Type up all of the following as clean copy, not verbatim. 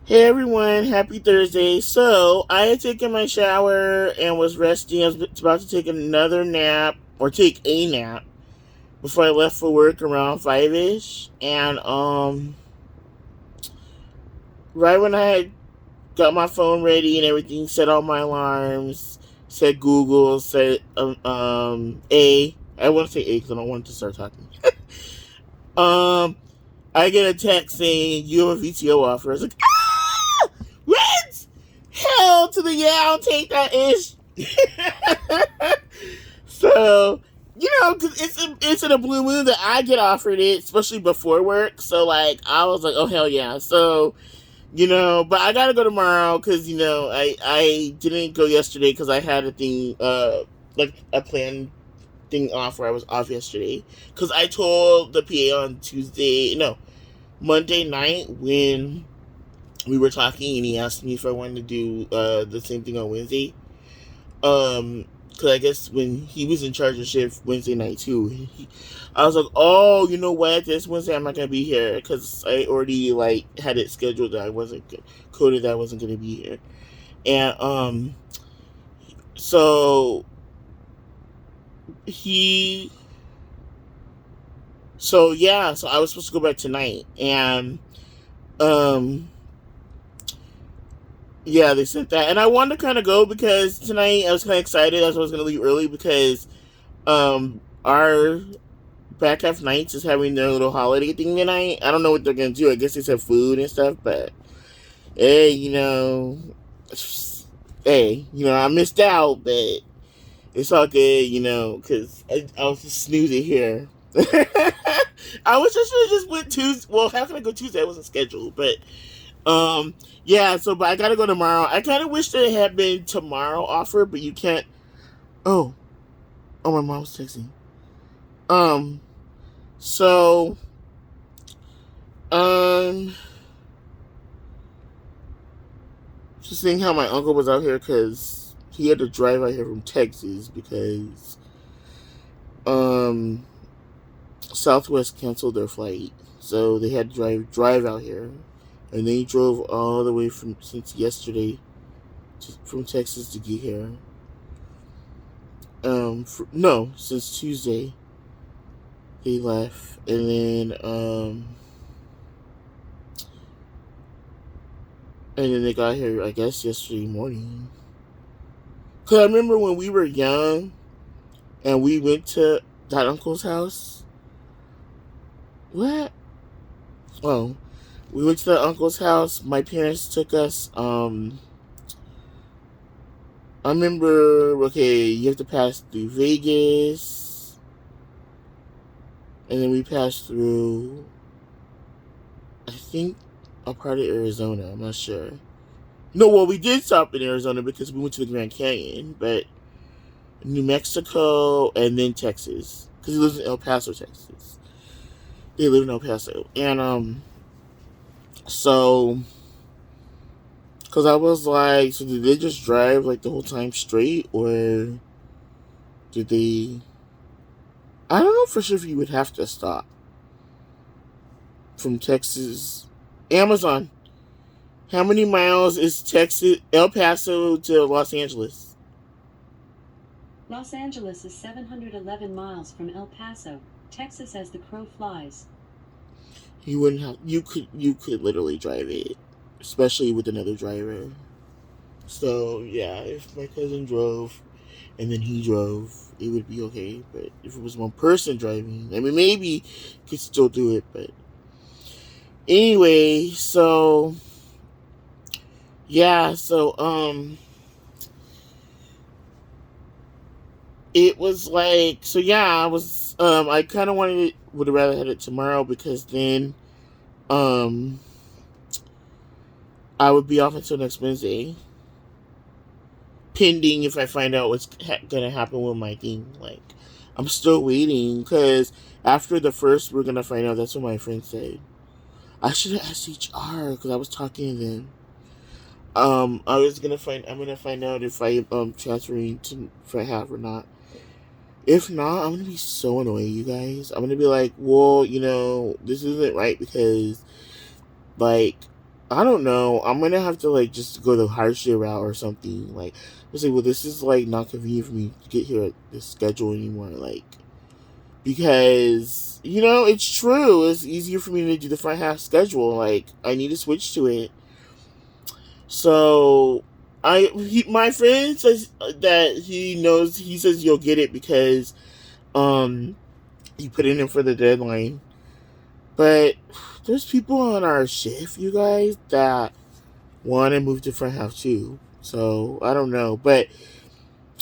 Hey everyone, happy Thursday. So, I had taken my shower and was resting. I was about to take another nap, or take a nap, before I left for work around 5 ish. And, right when I had got my phone ready and everything, set all my alarms, set Google, set, I want to say A because I don't want to start talking. Um, I get a text saying, you have a VTO offer. I was like, what? Hell to the yeah, I'll take that ish. So, because it's in a blue moon that I get offered it, especially before work. So, like, I was like, oh, hell yeah. So, but I gotta go tomorrow because, I didn't go yesterday because I had a thing, like a planned thing off where I was off yesterday. Because I told the PA on Monday night when we were talking and he asked me if I wanted to do the same thing on Wednesday. Because I guess when he was in charge of shift Wednesday night too, I was like, oh, you know what? This Wednesday I'm not gonna be here because I already like had it scheduled that I wasn't coded that I wasn't gonna be here, and so he, so yeah, so I was supposed to go back tonight, and um yeah, they sent that, and I wanted to kind of go because tonight I was kind of excited. I was gonna leave early because our back half nights is having their little holiday thing tonight. I don't know what they're gonna do. I guess they said food and stuff, but hey, I missed out, but it's all good, because I was just snoozing here. I was just went Tuesday. Well, how can I go Tuesday? I wasn't scheduled, but yeah. So, but I gotta go tomorrow. I kind of wish that it had been tomorrow offer, but you can't. Oh, oh, my mom's texting. Um, so Um, just seeing how my uncle was out here because he had to drive out here from Texas because um Southwest canceled their flight, so they had to drive out here, and they drove all the way from since yesterday from Texas to get here. No, since Tuesday they left, and then they got here I guess yesterday morning. Cause I remember when we were young and we went to that uncle's house. What? Oh, we went to the uncle's house. My parents took us. I remember. Okay, you have to pass through Vegas, and then we passed through. I think a part of Arizona. I'm not sure. No, well, we did stop in Arizona because we went to the Grand Canyon, but New Mexico and then Texas because he lives in El Paso, Texas. They live in El Paso, and so because I was like, so did they just drive like the whole time straight, or did they? I don't know for sure if you would have to stop from Texas. Amazon. How many miles is Texas, El Paso to Los Angeles? Los Angeles is 711 miles from El Paso, Texas as the crow flies. You wouldn't have. You could literally drive it, especially with another driver. So yeah, if my cousin drove and then he drove, it would be okay. But if it was one person driving, I mean, maybe you could still do it. But anyway, so yeah, so it was like, so yeah, I kind of would have rather had it tomorrow because then um I would be off until next Wednesday, pending if I find out what's gonna happen with my thing. Like, I'm still waiting because after the first, we're gonna find out. That's what my friend said. I should have asked HR because I was talking to them. I'm gonna find out if I transferring to if I have or not. If not, I'm gonna be so annoyed, you guys. I'm gonna be like, well, this isn't right because, like, I don't know. I'm gonna have to like just go the hardship route or something. Like, I say, well, this is like not convenient for me to get here at this schedule anymore. Like, because it's true. It's easier for me to do the front half schedule. Like, I need to switch to it. So, my friend says that he knows. He says you'll get it because um he put it in for the deadline. But there's people on our shift, you guys, that want to move to front half too. So I don't know, but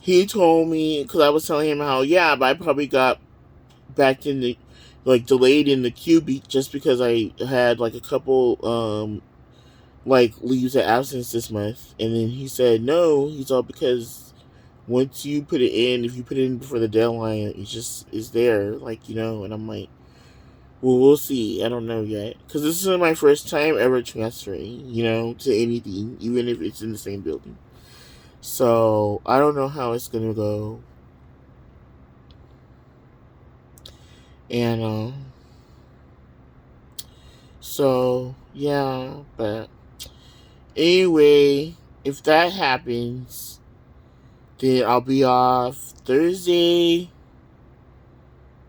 he told me because I was telling him how but I probably got back in the like delayed in the queue just because I had like a couple like leaves of absence this month, and then he said no. He's all because once you put it in, if you put it in before the deadline, it just is there, like and I'm like, well, we'll see. I don't know yet because this is my first time ever transferring, to anything, even if it's in the same building. So I don't know how it's gonna go, and so yeah. But anyway, if that happens, then I'll be off Thursday,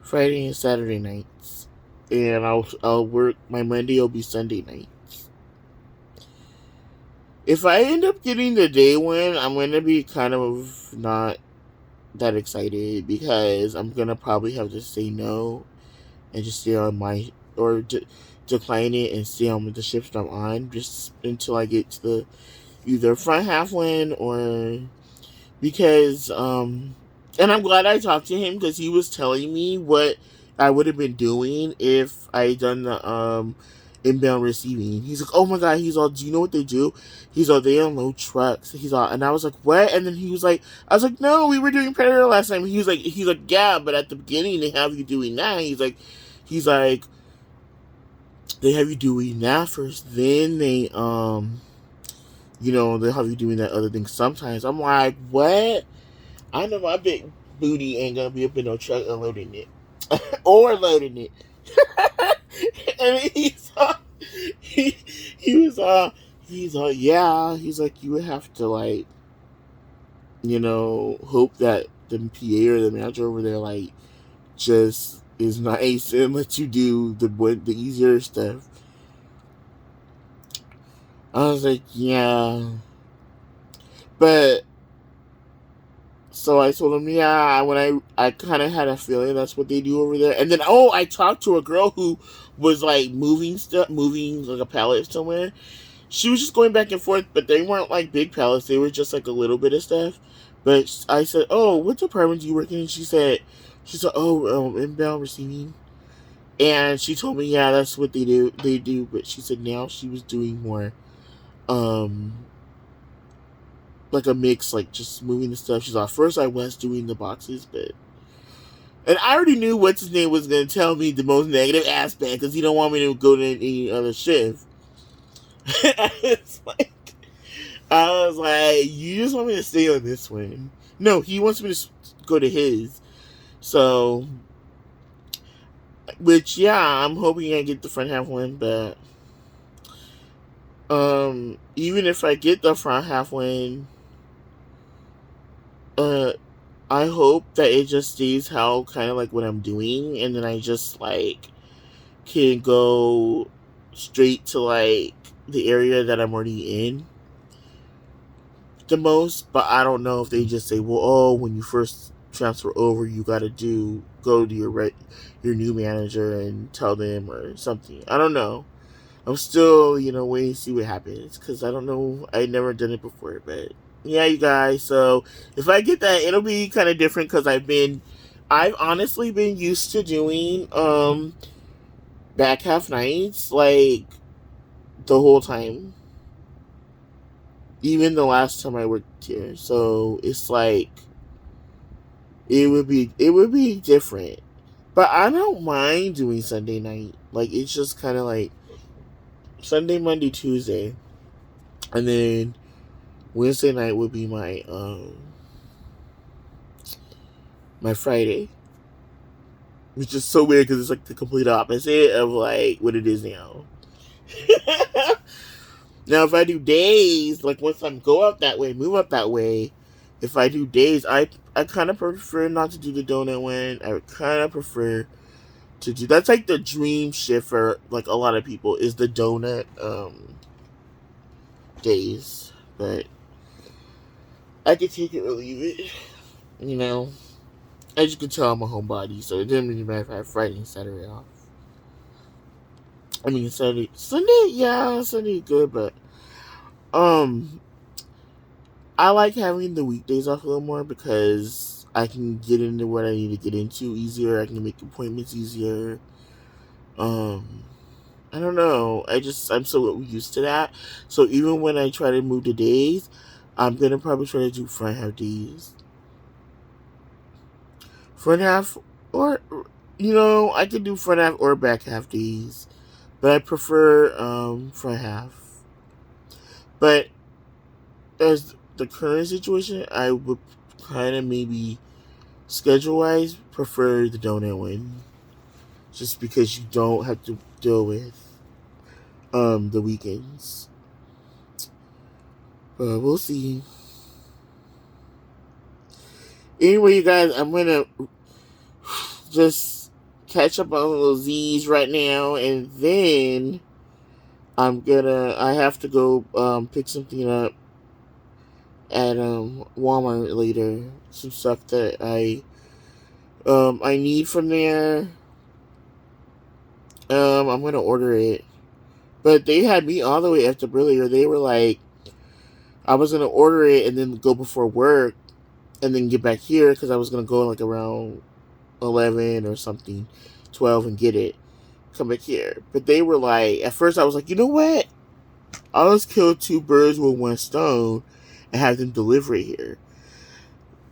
Friday, and Saturday nights, and I'll work. My Monday will be Sunday night. If I end up getting the day one, I'm gonna be kind of not that excited because I'm gonna probably have to say no and just stay on my or decline it and stay on the shift I'm on just until I get to the either front half win or because and I'm glad I talked to him because he was telling me what I would have been doing if I had done the inbound receiving. He's like, oh my god, he's all, do you know what they do? He's all, they unload trucks. He's all, and I was like, what? And then he was like, I was like, no, we were doing Predator last time. He's like, yeah, but at the beginning they have you doing that. He's like, they have you doing that first, then they have you doing that other thing sometimes. I'm like, what? I know my big booty ain't gonna be up in no truck unloading it or loading it. And he, he was yeah. He's like, you would have to like, hope that the PA or the manager over there like just is nice and let you do the easier stuff. I was like, yeah, but so I told him, yeah, when I kind of had a feeling that's what they do over there. And then, I talked to a girl who was like moving stuff, moving like a pallet somewhere. She was just going back and forth, but they weren't like big pallets. They were just like a little bit of stuff. But I said, oh, what department do you work in? She said, oh, inbound receiving. And she told me, yeah, that's what they do. They do. But she said now she was doing more, um, like a mix, like just moving the stuff. She's like, first I was doing the boxes, and I already knew what's his name was going to tell me the most negative aspect because he don't want me to go to any other shift. It's like, I was like, you just want me to stay on this one? No, he wants me to go to his. So, which I'm hoping I get the front half one, but even if I get the front half one, uh, I hope that it just stays how kind of like what I'm doing, and then I just like can go straight to like the area that I'm already in the most. But I don't know if they just say, well, when you first transfer over, you got to go to your new manager and tell them or something. I don't know. I'm still waiting to see what happens because I don't know. I never done it before, but yeah, you guys. So if I get that, it'll be kind of different because I've honestly been used to doing back half nights like the whole time, even the last time I worked here. So it's like it would be different, but I don't mind doing Sunday night. Like it's just kind of like Sunday, Monday, Tuesday, and then Wednesday night would be my Friday, which is so weird because it's like the complete opposite of like what it is now. Now, if I do days, like once I go up that way, move up that way, if I do days, I kind of prefer not to do the donut one. I would kind of prefer to do that's like the dream shift for like a lot of people is the donut days, but I can take it or leave it. You know, as you can tell, I'm a homebody, so it didn't really matter if I have Friday and Saturday off. I mean, Sunday, yeah, Sunday good, but um, I like having the weekdays off a little more because I can get into what I need to get into easier. I can make appointments easier. Um, I don't know. I'm so used to that. So even when I try to move the days, I'm gonna probably try to do front half days. Front half, or I could do front half or back half days, but I prefer front half. But as the current situation, I would kind of maybe schedule wise prefer the donut one, just because you don't have to deal with the weekends. But we'll see. Anyway, you guys, I'm gonna just catch up on those Z's right now, and then I have to go pick something up at Walmart later. Some stuff that I need from there. I'm gonna order it, but they had me all the way up to earlier. They were like, I was gonna order it and then go before work, and then get back here because I was gonna go like around 11 or something, 12, and get it. Come back here, but they were like, at first I was like, you know what? I'll just kill two birds with one stone, and have them deliver it here.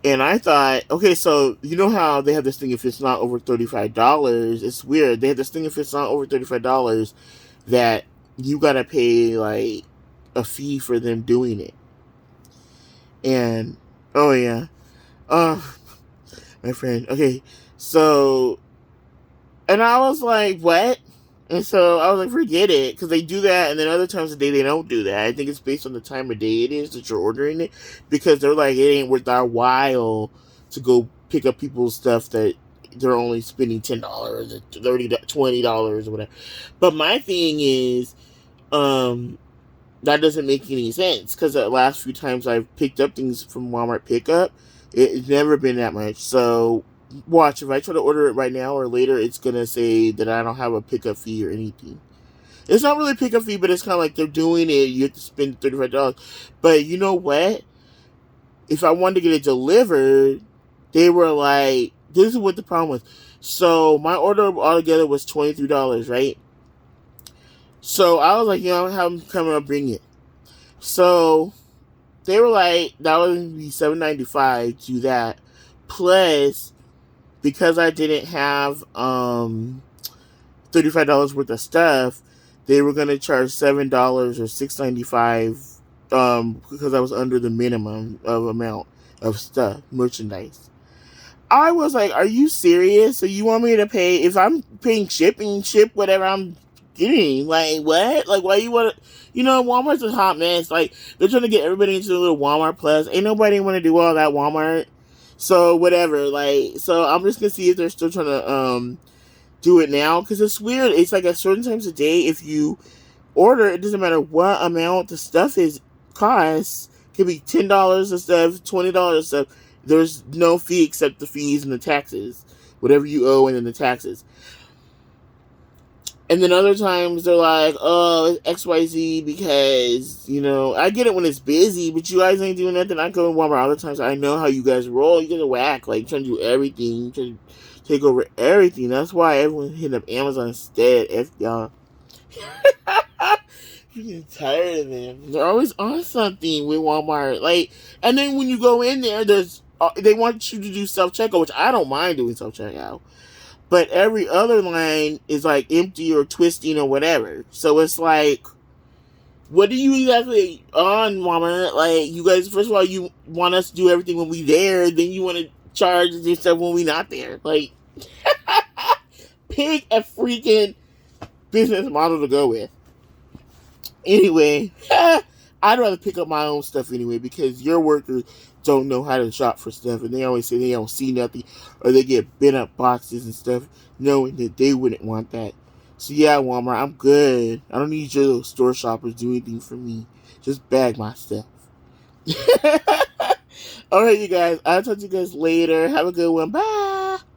And I thought, okay, so you know how they have this thing if it's not over $35? It's weird. They have this thing if it's not over $35 that you gotta pay like a fee for them doing it. And oh yeah, oh my friend. Okay, so and I was like, what? And so I was like, forget it, because they do that, and then other times of the day they don't do that. I think it's based on the time of day it is that you're ordering it, because they're like, it ain't worth our while to go pick up people's stuff that they're only spending $10 or $20 or whatever. But my thing is, that doesn't make any sense, because the last few times I've picked up things from Walmart pickup, it's never been that much. So watch, if I try to order it right now or later, it's gonna say that I don't have a pickup fee or anything. It's not really a pickup fee, but it's kind of like they're doing it. You have to spend $35. But you know what? If I wanted to get it delivered, they were like, "This is what the problem was." So my order altogether was $23, right? So I was like, have them come and bring it. So they were like, that would be $7.95 to that, plus because I didn't have $35 worth of stuff, they were gonna charge $7 or $6.95 because I was under the minimum of amount of stuff, merchandise. I was like, are you serious? So you want me to pay, if I'm paying shipping, ship whatever I'm getting? Like, what? Like, why you want to, Walmart's a hot mess. Like, they're trying to get everybody into the little Walmart Plus. Ain't nobody want to do all that Walmart. So, whatever. Like, so I'm just going to see if they're still trying to do it now. Because it's weird. It's like at certain times of day, if you order, it doesn't matter what amount the stuff costs. It could be $10 of stuff, $20 of stuff. There's no fee except the fees and the taxes. Whatever you owe and then the taxes. And then other times they're like, oh, it's XYZ because, I get it when it's busy, but you guys ain't doing nothing. I go in Walmart all the time, so I know how you guys roll. You guys are whack, like, trying to do everything, trying to take over everything. That's why everyone hitting up Amazon instead. F y'all. You're getting tired of them. They're always on something with Walmart. Like, and then when you go in there, they want you to do self-checkout, which I don't mind doing self-checkout. But every other line is like empty or twisting or whatever. So it's like, what are you exactly on, Walmart? Like, you guys, first of all, you want us to do everything when we there, then you want to charge and stuff when we not there. Like, pick a freaking business model to go with. Anyway, I'd rather pick up my own stuff anyway because your workers don't know how to shop for stuff, and they always say they don't see nothing, or they get bent up boxes and stuff, knowing that they wouldn't want that. So yeah, Walmart, I'm good. I don't need your little store shoppers to do anything for me. Just bag my stuff. All right, you guys. I'll talk to you guys later. Have a good one. Bye.